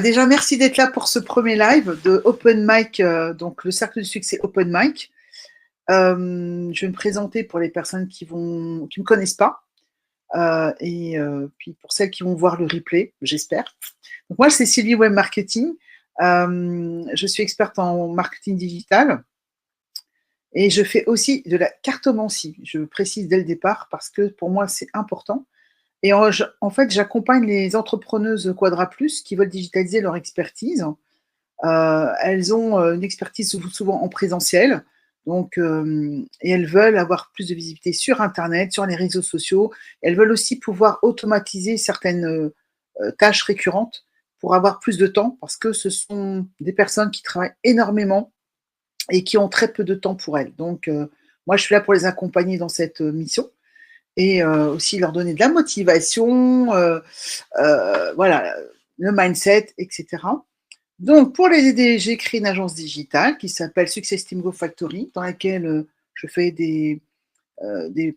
Déjà, merci d'être là pour ce premier live de Open Mic, donc le Cercle du Succès Open Mic. Je vais me présenter pour les personnes qui me connaissent pas, et puis pour celles qui vont voir le replay, j'espère. Donc moi, c'est Sylvie Web Marketing. Je suis experte en marketing digital et je fais aussi de la cartomancie. Je précise dès le départ parce que pour moi, c'est important. Et en fait, j'accompagne les entrepreneuses Quadra Plus qui veulent digitaliser leur expertise. Elles ont une expertise souvent en présentiel, donc, et elles veulent avoir plus de visibilité sur Internet, sur les réseaux sociaux. Elles veulent aussi pouvoir automatiser certaines tâches récurrentes pour avoir plus de temps, parce que ce sont des personnes qui travaillent énormément et qui ont très peu de temps pour elles. Donc, moi, je suis là pour les accompagner dans cette mission et aussi leur donner de la motivation, voilà, le mindset, etc. Donc, pour les aider, j'ai créé une agence digitale qui s'appelle Success Team Go Factory, dans laquelle je fais des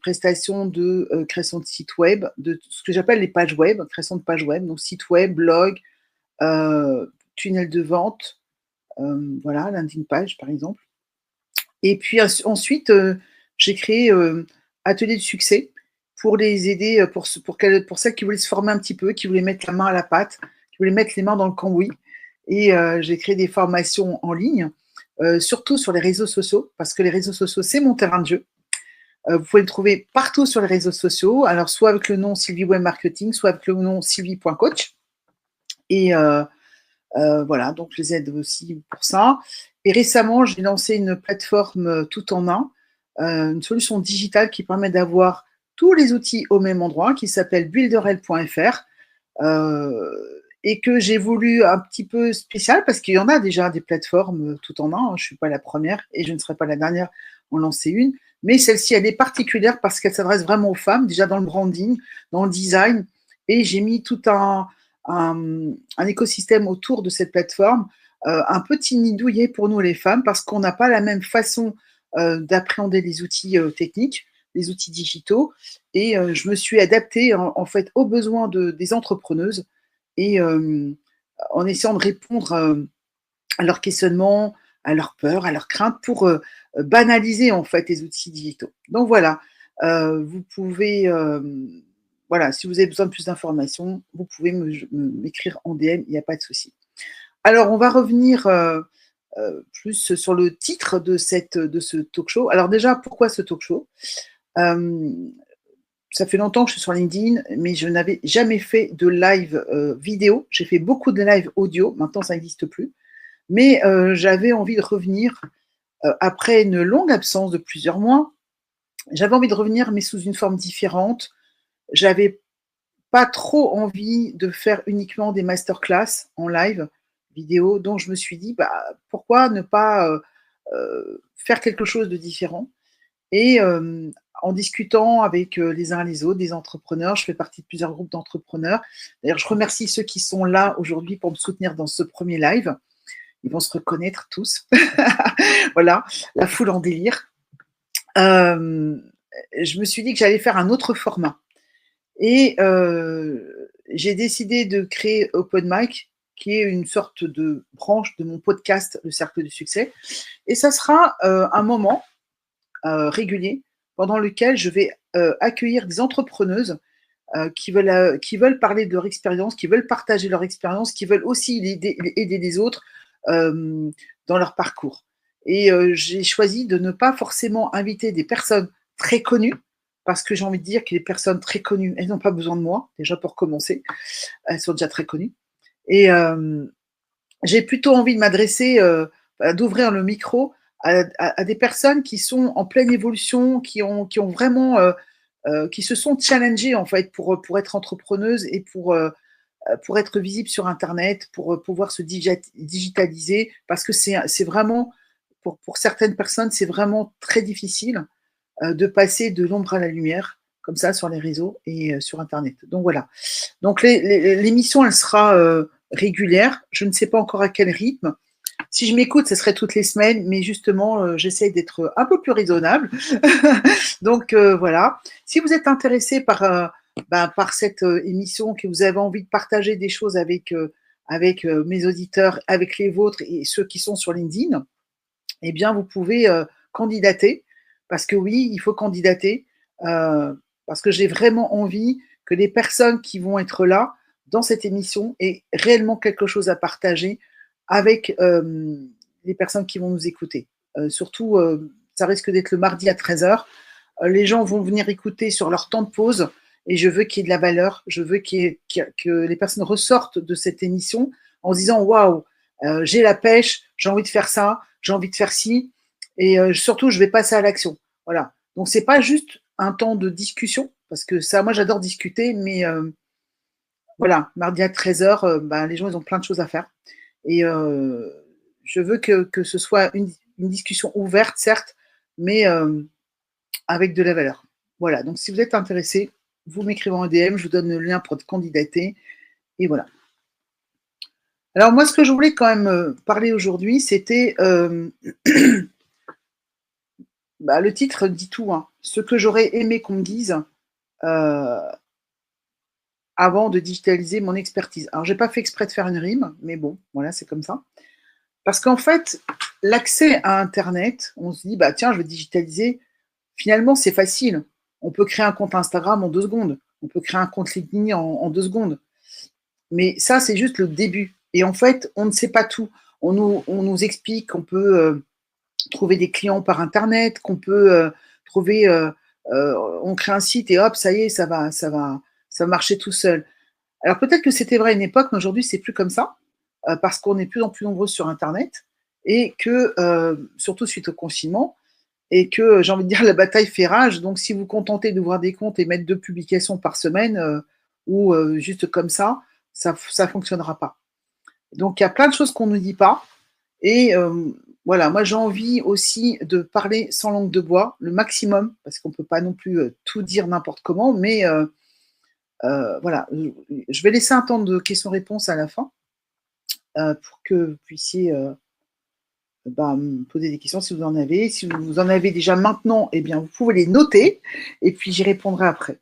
prestations de création de sites web, de ce que j'appelle les pages web, création de pages web, donc site web, blog, tunnel de vente, voilà, landing page par exemple. Et puis ensuite, j'ai créé Atelier de succès pour les aider, pour celles qui voulaient se former un petit peu, qui voulaient mettre la main à la pâte, qui voulaient mettre les mains dans le cambouis. Et j'ai créé des formations en ligne, surtout sur les réseaux sociaux, parce que les réseaux sociaux, c'est mon terrain de jeu. Vous pouvez le trouver partout sur les réseaux sociaux, alors soit avec le nom Sylvie Web Marketing, soit avec le nom sylvie.coach. Et voilà, donc je les aide aussi pour ça. Et récemment, j'ai lancé une plateforme tout en un, une solution digitale qui permet d'avoir tous les outils au même endroit, qui s'appelle builderl.fr, et que j'ai voulu un petit peu spécial, parce qu'il y en a déjà des plateformes tout en un, je ne suis pas la première et je ne serai pas la dernière à en lancer une, mais celle-ci, elle est particulière parce qu'elle s'adresse vraiment aux femmes, déjà dans le branding, dans le design, et j'ai mis tout un écosystème autour de cette plateforme, un peu timidouillé pour nous les femmes, parce qu'on n'a pas la même façon d'appréhender les outils techniques, les outils digitaux, et je me suis adaptée en fait aux besoins des entrepreneuses, et en essayant de répondre à leurs questionnements, à leurs peurs, à leurs craintes, pour banaliser en fait les outils digitaux. Donc voilà, vous pouvez, voilà, si vous avez besoin de plus d'informations, vous pouvez m'écrire en DM, il n'y a pas de souci. Alors, on va revenir plus sur le titre de ce talk show. Alors déjà, pourquoi ce talk show? Ça fait longtemps que je suis sur LinkedIn, mais je n'avais jamais fait de live vidéo. J'ai fait beaucoup de live audio, maintenant ça n'existe plus. Mais j'avais envie de revenir, après une longue absence de plusieurs mois, j'avais envie de revenir, mais sous une forme différente. J'avais pas trop envie de faire uniquement des masterclass en live vidéo, donc je me suis dit, bah, pourquoi ne pas faire quelque chose de différent? Et en discutant avec les uns les autres, des entrepreneurs, je fais partie de plusieurs groupes d'entrepreneurs. D'ailleurs, je remercie ceux qui sont là aujourd'hui pour me soutenir dans ce premier live. Ils vont se reconnaître tous. Voilà, la foule en délire. Je me suis dit que j'allais faire un autre format. Et j'ai décidé de créer Open Mic, qui est une sorte de branche de mon podcast, Le Cercle du Succès. Et ça sera un moment régulier pendant lequel je vais accueillir des entrepreneuses qui veulent parler de leur expérience, qui veulent partager leur expérience, qui veulent aussi aider les autres dans leur parcours. Et j'ai choisi de ne pas forcément inviter des personnes très connues, parce que j'ai envie de dire que les personnes très connues, elles n'ont pas besoin de moi, déjà pour commencer, elles sont déjà très connues. Et j'ai plutôt envie de m'adresser, d'ouvrir le micro à des personnes qui sont en pleine évolution, qui ont vraiment, qui se sont challengées en fait pour être entrepreneuses et pour être visibles sur Internet, pour pouvoir se digitaliser, parce que c'est vraiment, pour certaines personnes, c'est vraiment très difficile de passer de l'ombre à la lumière, comme ça, sur les réseaux et sur Internet. Donc voilà. Donc l'émission, elle sera régulière. Je ne sais pas encore à quel rythme. Si je m'écoute, ce serait toutes les semaines, mais justement, j'essaie d'être un peu plus raisonnable. Donc voilà. Si vous êtes intéressé par cette émission, que vous avez envie de partager des choses avec avec mes auditeurs, avec les vôtres et ceux qui sont sur LinkedIn, eh bien, vous pouvez candidater, parce que oui, il faut candidater, parce que j'ai vraiment envie que les personnes qui vont être là dans cette émission aient réellement quelque chose à partager avec les personnes qui vont nous écouter. Surtout, ça risque d'être le mardi à 13h. Les gens vont venir écouter sur leur temps de pause et je veux qu'il y ait de la valeur. Je veux que les personnes ressortent de cette émission en se disant waouh, j'ai la pêche, j'ai envie de faire ça, j'ai envie de faire ci et surtout je vais passer à l'action. Voilà. Donc c'est pas juste un temps de discussion parce que ça, moi j'adore discuter, mais voilà, mardi à 13h, bah, les gens ils ont plein de choses à faire et je veux que ce soit une discussion ouverte certes, mais avec de la valeur. Voilà, donc si vous êtes intéressé, vous m'écrivez en DM, je vous donne le lien pour candidater, et voilà. Alors moi, ce que je voulais quand même parler aujourd'hui, c'était bah, le titre dit tout, hein. Ce que j'aurais aimé qu'on me dise avant de digitaliser mon expertise. Alors, j'ai pas fait exprès de faire une rime, mais bon, voilà, c'est comme ça. Parce qu'en fait, l'accès à Internet, on se dit, bah tiens, je vais digitaliser. Finalement, c'est facile. On peut créer un compte Instagram en 2 secondes. On peut créer un compte LinkedIn en 2 secondes. Mais ça, c'est juste le début. Et en fait, on ne sait pas tout. On nous explique qu'on peut trouver des clients par Internet, qu'on peut trouver, on crée un site et hop, ça y est, ça va marcher tout seul. Alors peut-être que c'était vrai à une époque, mais aujourd'hui, c'est plus comme ça, parce qu'on est de plus en plus nombreux sur Internet et que, surtout suite au confinement, et que j'ai envie de dire la bataille fait rage. Donc si vous vous contentez d'ouvrir des comptes et mettre 2 publications par semaine ou juste comme ça fonctionnera pas. Donc il y a plein de choses qu'on ne dit pas. Et voilà, moi j'ai envie aussi de parler sans langue de bois, le maximum, parce qu'on ne peut pas non plus tout dire n'importe comment, mais voilà, je vais laisser un temps de questions-réponses à la fin pour que vous puissiez bah, me poser des questions si vous en avez. Si vous en avez déjà maintenant, eh bien, vous pouvez les noter et puis j'y répondrai après.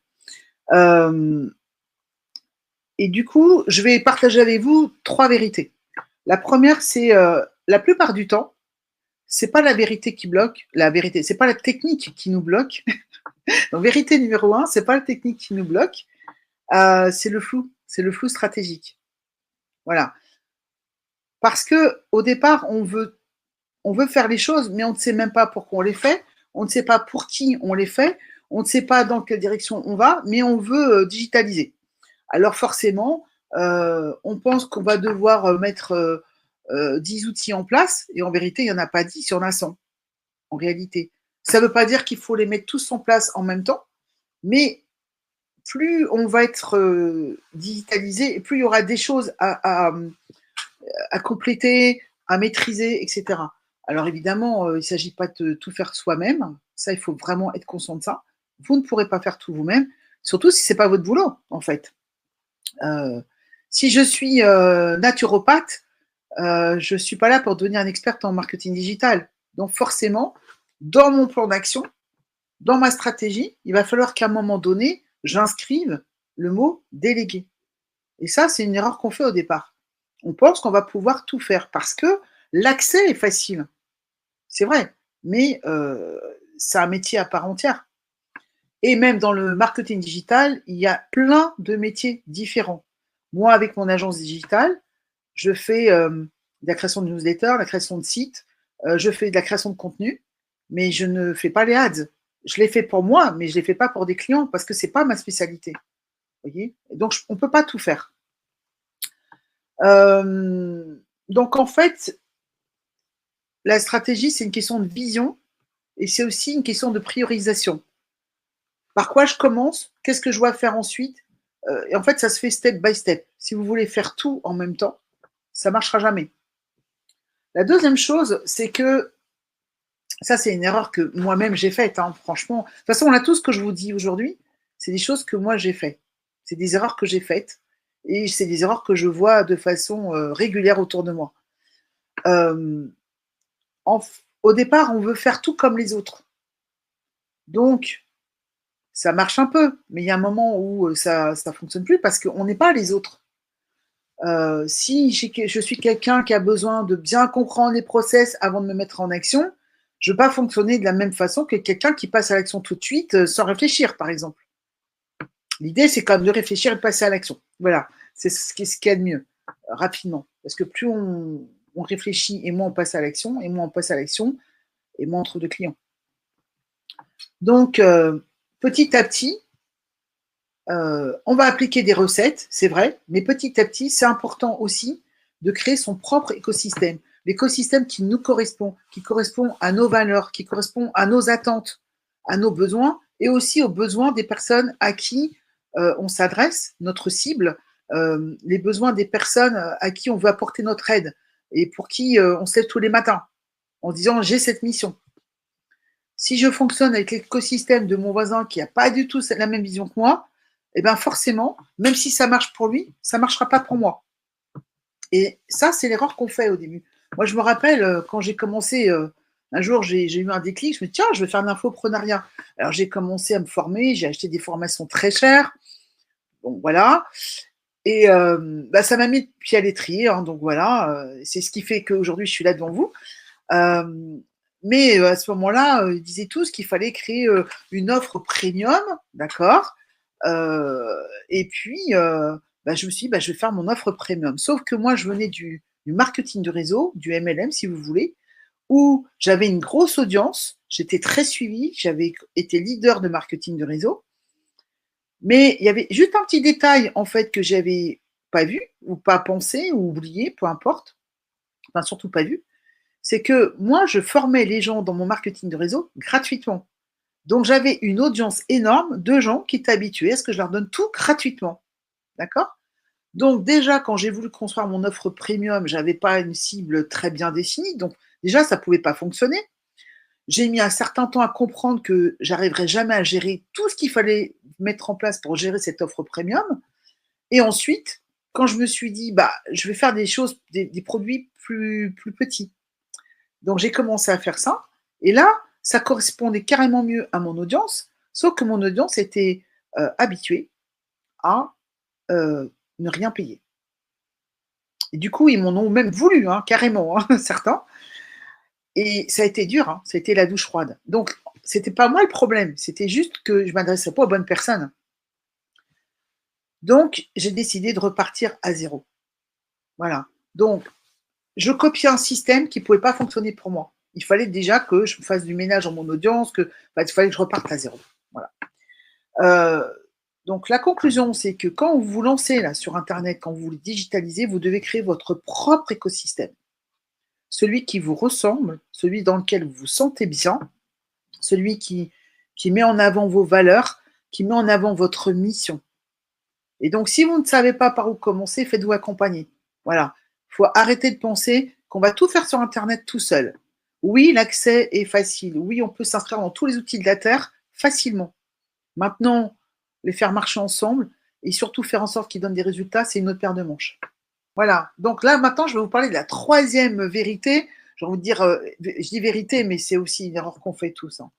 Et du coup, je vais partager avec vous 3 vérités. La première, c'est la plupart du temps, c'est pas la vérité qui bloque, la vérité, c'est pas la technique qui nous bloque. Donc, vérité numéro 1, c'est pas la technique qui nous bloque, c'est le flou stratégique. Voilà. Parce que au départ, on veut faire les choses, mais on ne sait même pas pourquoi on les fait, on ne sait pas pour qui on les fait, on ne sait pas dans quelle direction on va, mais on veut digitaliser. Alors forcément, on pense qu'on va devoir mettre 10 outils en place, et en vérité, il n'y en a pas 10, il y en a 100, en réalité. Ça ne veut pas dire qu'il faut les mettre tous en place en même temps, mais plus on va être digitalisé, plus il y aura des choses à compléter, à maîtriser, etc. Alors évidemment, il ne s'agit pas de tout faire soi-même. Ça, il faut vraiment être conscient de ça. Vous ne pourrez pas faire tout vous-même, surtout si ce n'est pas votre boulot, en fait. Si je suis naturopathe, je ne suis pas là pour devenir une experte en marketing digital. Donc forcément, dans mon plan d'action, dans ma stratégie, il va falloir qu'à un moment donné, j'inscrive le mot délégué. Et ça, c'est une erreur qu'on fait au départ. On pense qu'on va pouvoir tout faire parce que l'accès est facile. C'est vrai, mais c'est un métier à part entière. Et même dans le marketing digital, il y a plein de métiers différents. Moi, avec mon agence digitale, je fais de la création de newsletters, la création de sites, je fais de la création de contenu, mais je ne fais pas les ads. Je les fais pour moi, mais je les fais pas pour des clients parce que c'est pas ma spécialité. Vous voyez. Donc, on peut pas tout faire. Donc, en fait, la stratégie, c'est une question de vision et c'est aussi une question de priorisation. Par quoi je commence? Qu'est-ce que je dois faire ensuite? Et en fait, ça se fait step by step. Si vous voulez faire tout en même temps, ça ne marchera jamais. La deuxième chose, c'est que ça, c'est une erreur que moi-même j'ai faite, hein, franchement. De toute façon, là, tout ce que je vous dis aujourd'hui, c'est des choses que moi j'ai faites. C'est des erreurs que j'ai faites et c'est des erreurs que je vois de façon régulière autour de moi. Au départ, on veut faire tout comme les autres. Donc, ça marche un peu, mais il y a un moment où ça ne fonctionne plus parce qu'on n'est pas les autres. Si je suis quelqu'un qui a besoin de bien comprendre les process avant de me mettre en action, je ne vais pas fonctionner de la même façon que quelqu'un qui passe à l'action tout de suite sans réfléchir, par exemple. L'idée, c'est quand même de réfléchir et de passer à l'action. Voilà, c'est ce qu'il y a de mieux, rapidement. Parce que plus on réfléchit et moins on passe à l'action, et moins on passe à l'action, et moins on trouve de clients. Donc, petit à petit, on va appliquer des recettes, c'est vrai, mais petit à petit, c'est important aussi de créer son propre écosystème. L'écosystème qui nous correspond, qui correspond à nos valeurs, qui correspond à nos attentes, à nos besoins, et aussi aux besoins des personnes à qui on s'adresse, notre cible, les besoins des personnes à qui on veut apporter notre aide, et pour qui on se lève tous les matins, en disant j'ai cette mission. Si je fonctionne avec l'écosystème de mon voisin qui n'a pas du tout la même vision que moi, eh bien forcément, même si ça marche pour lui, ça ne marchera pas pour moi. Et ça, c'est l'erreur qu'on fait au début. Moi, je me rappelle, quand j'ai commencé, un jour, j'ai eu un déclic, je me dis, tiens, je vais faire de l'infoprenariat. Alors, j'ai commencé à me former, j'ai acheté des formations très chères. Bon, voilà. Et ça m'a mis le pied à l'étrier. Hein, donc, voilà, c'est ce qui fait qu'aujourd'hui, je suis là devant vous. Mais à ce moment-là, ils disaient tous qu'il fallait créer une offre premium, d'accord. Et puis, je me suis dit, je vais faire mon offre premium. Sauf que moi, je venais du marketing de réseau, du MLM, si vous voulez, où j'avais une grosse audience, j'étais très suivie, j'avais été leader de marketing de réseau. Mais il y avait juste un petit détail, en fait, que j'avais pas vu, ou pas pensé, ou oublié, peu importe. Enfin, surtout pas vu. C'est que moi, je formais les gens dans mon marketing de réseau gratuitement. Donc, j'avais une audience énorme de gens qui étaient habitués à ce que je leur donne tout gratuitement. D'accord? Donc, déjà, quand j'ai voulu construire mon offre premium, je n'avais pas une cible très bien définie. Donc, déjà, ça ne pouvait pas fonctionner. J'ai mis un certain temps à comprendre que j'arriverais jamais à gérer tout ce qu'il fallait mettre en place pour gérer cette offre premium. Et ensuite, quand je me suis dit, je vais faire des choses, des produits plus petits. Donc, j'ai commencé à faire ça. Et là, ça correspondait carrément mieux à mon audience, sauf que mon audience était habituée à ne rien payer. Et du coup, ils m'en ont même voulu, hein, carrément, hein, certains. Et ça a été dur, hein, ça a été la douche froide. Donc, c'était pas moi le problème, c'était juste que je ne m'adressais pas aux bonnes personnes. Donc, j'ai décidé de repartir à zéro. Voilà. Donc, je copiais un système qui ne pouvait pas fonctionner pour moi. Il fallait déjà que je fasse du ménage dans mon audience, il fallait que je reparte à zéro. Voilà. Donc la conclusion, c'est que quand vous vous lancez là sur Internet, quand vous voulez digitaliser, vous devez créer votre propre écosystème. Celui qui vous ressemble, celui dans lequel vous vous sentez bien, celui qui met en avant vos valeurs, qui met en avant votre mission. Et donc, si vous ne savez pas par où commencer, faites-vous accompagner. Voilà. Il faut arrêter de penser qu'on va tout faire sur Internet tout seul. Oui, l'accès est facile. Oui, on peut s'inscrire dans tous les outils de la Terre facilement. Maintenant, les faire marcher ensemble et surtout faire en sorte qu'ils donnent des résultats, c'est une autre paire de manches. Voilà. Donc là, maintenant, je vais vous parler de la troisième vérité. Je vais vous dire, je dis vérité, mais c'est aussi une erreur qu'on fait tous. Hein.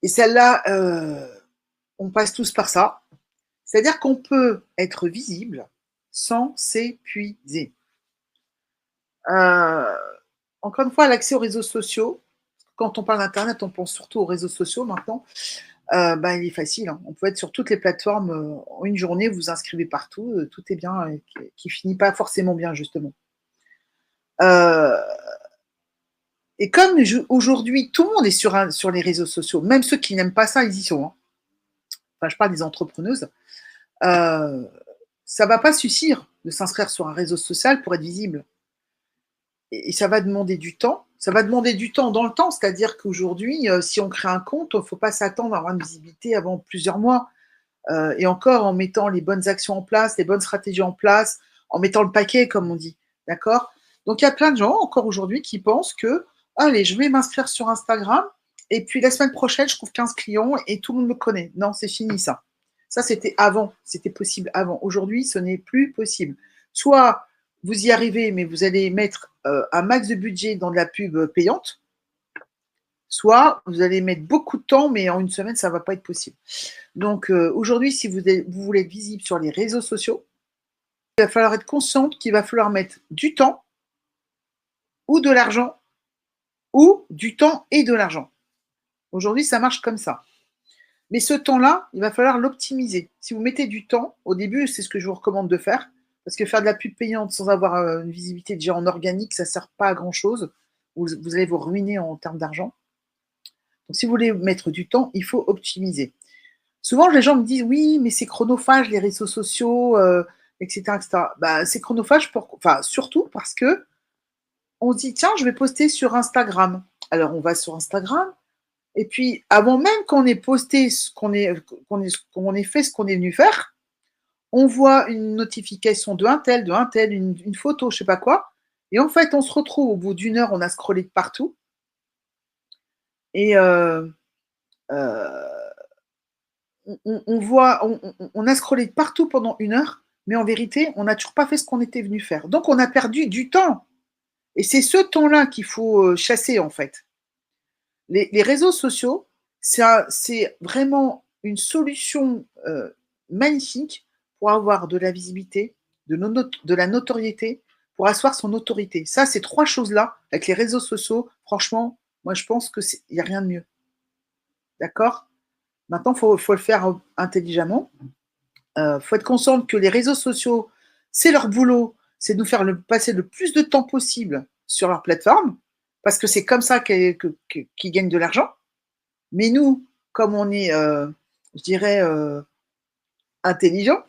Et celle-là, on passe tous par ça. C'est-à-dire qu'on peut être visible sans s'épuiser. Encore une fois, l'accès aux réseaux sociaux, quand on parle d'Internet, on pense surtout aux réseaux sociaux maintenant, il est facile. Hein. On peut être sur toutes les plateformes en une journée, vous vous inscrivez partout, tout est bien, qui finit pas forcément bien, justement. Et comme aujourd'hui, tout le monde est sur les réseaux sociaux, même ceux qui n'aiment pas ça, ils y sont. Hein. Enfin, je parle des entrepreneuses. Ça ne va pas suffire de s'inscrire sur un réseau social pour être visible. Et ça va demander du temps. Ça va demander du temps dans le temps, c'est-à-dire qu'aujourd'hui, si on crée un compte, il ne faut pas s'attendre à avoir une visibilité avant plusieurs mois. Et encore en mettant les bonnes actions en place, les bonnes stratégies en place, en mettant le paquet, comme on dit. D'accord? Donc, il y a plein de gens, encore aujourd'hui, qui pensent que, allez, je vais m'inscrire sur Instagram, et puis la semaine prochaine, je trouve 15 clients et tout le monde me connaît. Non, c'est fini, ça. Ça, c'était avant. C'était possible avant. Aujourd'hui, ce n'est plus possible. Soit vous y arrivez, mais vous allez mettre un max de budget dans de la pub payante, soit vous allez mettre beaucoup de temps, mais en une semaine, ça ne va pas être possible. Donc aujourd'hui, si vous voulez être visible sur les réseaux sociaux, va falloir être consciente qu'il va falloir mettre du temps ou de l'argent, ou du temps et de l'argent. Aujourd'hui, ça marche comme ça. Mais ce temps-là, il va falloir l'optimiser. Si vous mettez du temps, au début, c'est ce que je vous recommande de faire, parce que faire de la pub payante sans avoir une visibilité déjà en organique, ça ne sert pas à grand-chose. Vous allez vous ruiner en termes d'argent. Donc, si vous voulez mettre du temps, il faut optimiser. Souvent, les gens me disent, oui, mais c'est chronophage, les réseaux sociaux, etc., etc. Bah, c'est chronophage, surtout parce que on se dit, tiens, je vais poster sur Instagram. Alors, on va sur Instagram, et puis, avant même qu'on ait posté qu'on ait fait ce qu'on est venu faire, on voit une notification de un tel, une photo, je sais pas quoi. Et en fait, on se retrouve au bout d'une heure, on a scrollé de partout. Et on a scrollé de partout pendant une heure, mais en vérité, on n'a toujours pas fait ce qu'on était venu faire. Donc, on a perdu du temps. Et c'est ce temps-là qu'il faut chasser, en fait. Les réseaux sociaux, c'est vraiment une solution magnifique pour avoir de la visibilité, de la notoriété, pour asseoir son autorité. Ça, ces trois choses-là, avec les réseaux sociaux, franchement, moi, je pense qu'il n'y a rien de mieux. D'accord? Maintenant, il faut le faire intelligemment. Faut être conscient que les réseaux sociaux, c'est leur boulot, c'est de nous faire passer le plus de temps possible sur leur plateforme, parce que c'est comme ça qu'ils gagnent de l'argent. Mais nous, comme on est, je dirais, intelligent,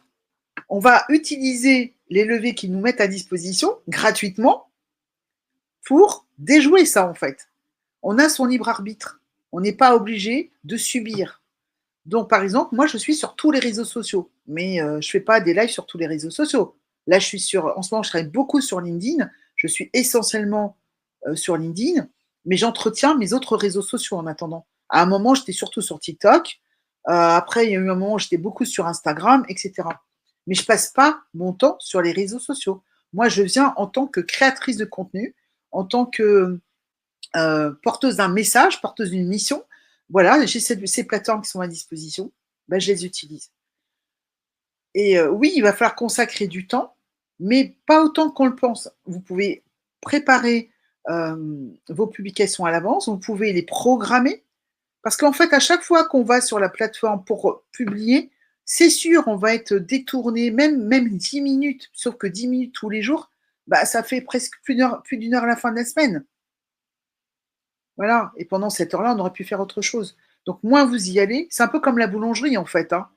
on va utiliser les leviers qu'ils nous mettent à disposition gratuitement pour déjouer ça, en fait. On a son libre arbitre. On n'est pas obligé de subir. Donc, par exemple, moi, je suis sur tous les réseaux sociaux, mais je ne fais pas des lives sur tous les réseaux sociaux. Là, en ce moment, je travaille beaucoup sur LinkedIn. Je suis essentiellement sur LinkedIn, mais j'entretiens mes autres réseaux sociaux en attendant. À un moment, j'étais surtout sur TikTok. Après, il y a eu un moment où j'étais beaucoup sur Instagram, etc. Mais je passe pas mon temps sur les réseaux sociaux. Moi, je viens en tant que créatrice de contenu, en tant que porteuse d'un message, porteuse d'une mission. Voilà, j'ai ces plateformes qui sont à disposition, ben, je les utilise. Et oui, il va falloir consacrer du temps, mais pas autant qu'on le pense. Vous pouvez préparer vos publications à l'avance, vous pouvez les programmer, parce qu'en fait, à chaque fois qu'on va sur la plateforme pour publier, c'est sûr, on va être détourné, même 10 minutes, sauf que 10 minutes tous les jours, bah, ça fait presque plus d'une heure à la fin de la semaine. Voilà, et pendant cette heure-là, on aurait pu faire autre chose. Donc, moins vous y allez, c'est un peu comme la boulangerie, en fait. Hein.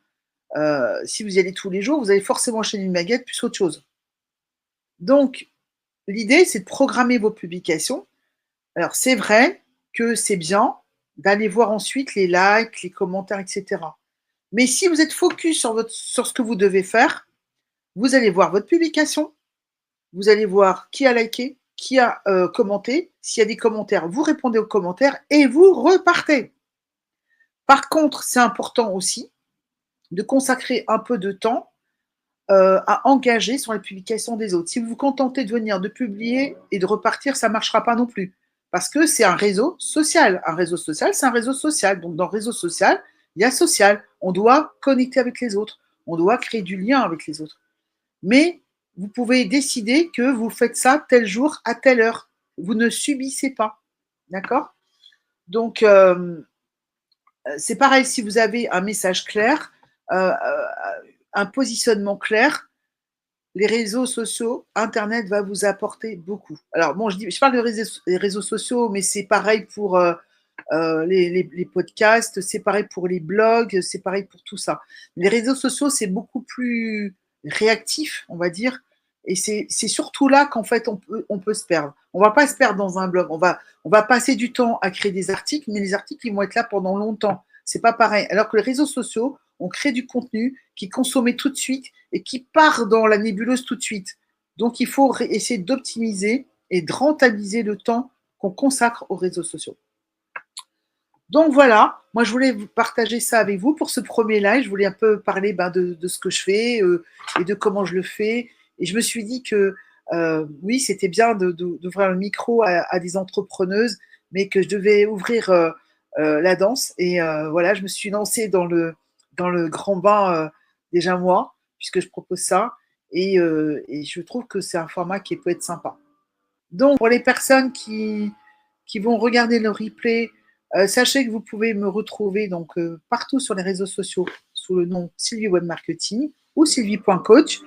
Si vous y allez tous les jours, vous allez forcément enchaîner une baguette plus autre chose. Donc, l'idée, c'est de programmer vos publications. Alors, c'est vrai que c'est bien d'aller voir ensuite les likes, les commentaires, etc. Mais si vous êtes focus sur ce que vous devez faire, vous allez voir votre publication, vous allez voir qui a liké, qui a commenté. S'il y a des commentaires, vous répondez aux commentaires et vous repartez. Par contre, c'est important aussi de consacrer un peu de temps à engager sur la publication des autres. Si vous vous contentez de venir, de publier et de repartir, ça ne marchera pas non plus. Parce que c'est un réseau social. Un réseau social, c'est un réseau social. Donc, dans le réseau social, il y a social. On doit connecter avec les autres. On doit créer du lien avec les autres. Mais vous pouvez décider que vous faites ça tel jour, à telle heure. Vous ne subissez pas. D'accord? Donc, c'est pareil si vous avez un message clair, un positionnement clair, les réseaux sociaux, Internet va vous apporter beaucoup. Alors, bon, je parle des réseaux sociaux, mais c'est pareil pour les podcasts, c'est pareil pour les blogs, c'est pareil pour tout ça. Les réseaux sociaux, c'est beaucoup plus réactif, on va dire, et c'est surtout là qu'en fait, on peut se perdre. On ne va pas se perdre dans un blog, on va passer du temps à créer des articles, mais les articles, ils vont être là pendant longtemps. C'est pas pareil. Alors que les réseaux sociaux, on crée du contenu qui est consommé tout de suite et qui part dans la nébuleuse tout de suite. Donc, il faut essayer d'optimiser et de rentabiliser le temps qu'on consacre aux réseaux sociaux. Donc voilà, moi je voulais partager ça avec vous pour ce premier live. Je voulais un peu parler de ce que je fais et de comment je le fais. Et je me suis dit que oui, c'était bien d'ouvrir le micro à des entrepreneuses, mais que je devais ouvrir la danse. Et voilà, je me suis lancée dans le grand bain déjà moi, puisque je propose ça. et je trouve que c'est un format qui peut être sympa. Donc, pour les personnes qui vont regarder le replay, sachez que vous pouvez me retrouver donc partout sur les réseaux sociaux sous le nom Sylvie Web Marketing ou sylvie.coach.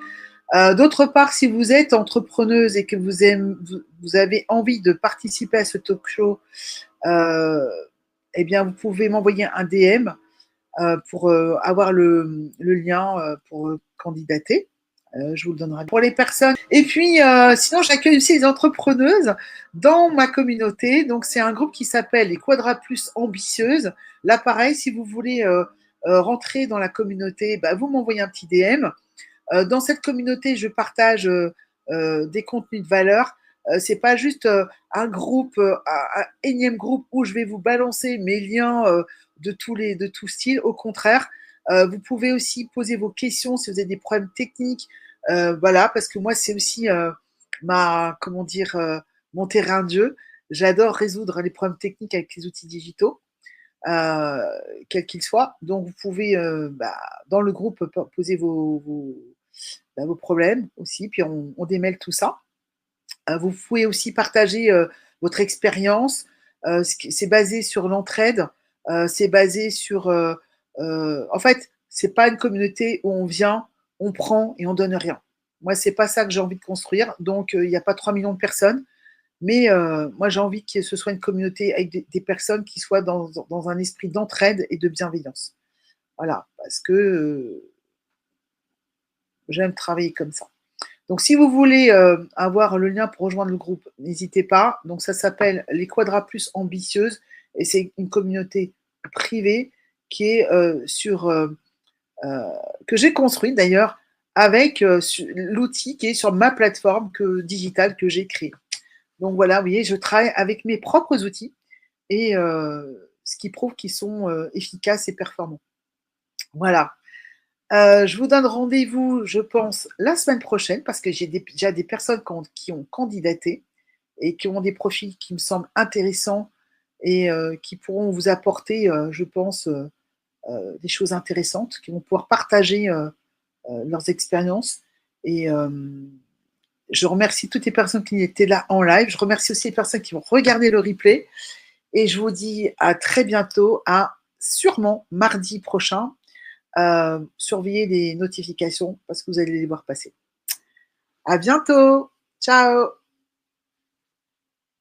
D'autre part, si vous êtes entrepreneuse et que vous avez envie de participer à ce talk show, eh bien, vous pouvez m'envoyer un DM pour avoir le lien pour candidater. Je vous le donnerai pour les personnes. Et puis, sinon, j'accueille aussi les entrepreneuses dans ma communauté. Donc, c'est un groupe qui s'appelle les Quadra Plus Ambitieuses. Là, pareil, si vous voulez rentrer dans la communauté, bah, vous m'envoyez un petit DM. Dans cette communauté, je partage des contenus de valeur. C'est pas juste un groupe, un énième groupe où je vais vous balancer mes liens de tout style. Au contraire, vous pouvez aussi poser vos questions si vous avez des problèmes techniques. Voilà, parce que moi, c'est aussi mon terrain de jeu. J'adore résoudre les problèmes techniques avec les outils digitaux, quels qu'ils soient. Donc, vous pouvez, dans le groupe, poser vos problèmes aussi, puis on démêle tout ça. Vous pouvez aussi partager votre expérience. C'est basé sur l'entraide. C'est basé sur. En fait, c'est pas une communauté où on vient, on prend et on donne rien. Moi, c'est pas ça que j'ai envie de construire. Donc, il n'y a pas 3 millions de personnes. Mais moi, j'ai envie que ce soit une communauté avec des personnes qui soient dans un esprit d'entraide et de bienveillance. Voilà, parce que j'aime travailler comme ça. Donc, si vous voulez avoir le lien pour rejoindre le groupe, n'hésitez pas. Donc, ça s'appelle les Quadra Plus Ambitieuses et c'est une communauté privée qui est que j'ai construite d'ailleurs avec l'outil qui est sur ma plateforme digitale que j'ai créée. Donc voilà, vous voyez, je travaille avec mes propres outils et ce qui prouve qu'ils sont efficaces et performants. Voilà. Je vous donne rendez-vous, je pense, la semaine prochaine parce que j'ai déjà des personnes qui ont candidaté et qui ont des profils qui me semblent intéressants et qui pourront vous apporter, je pense, des choses intéressantes, qui vont pouvoir partager leurs expériences. Et je remercie toutes les personnes qui étaient là en live. Je remercie aussi les personnes qui vont regarder le replay. Et je vous dis à très bientôt, à sûrement mardi prochain. Surveillez les notifications parce que vous allez les voir passer. À bientôt. Ciao.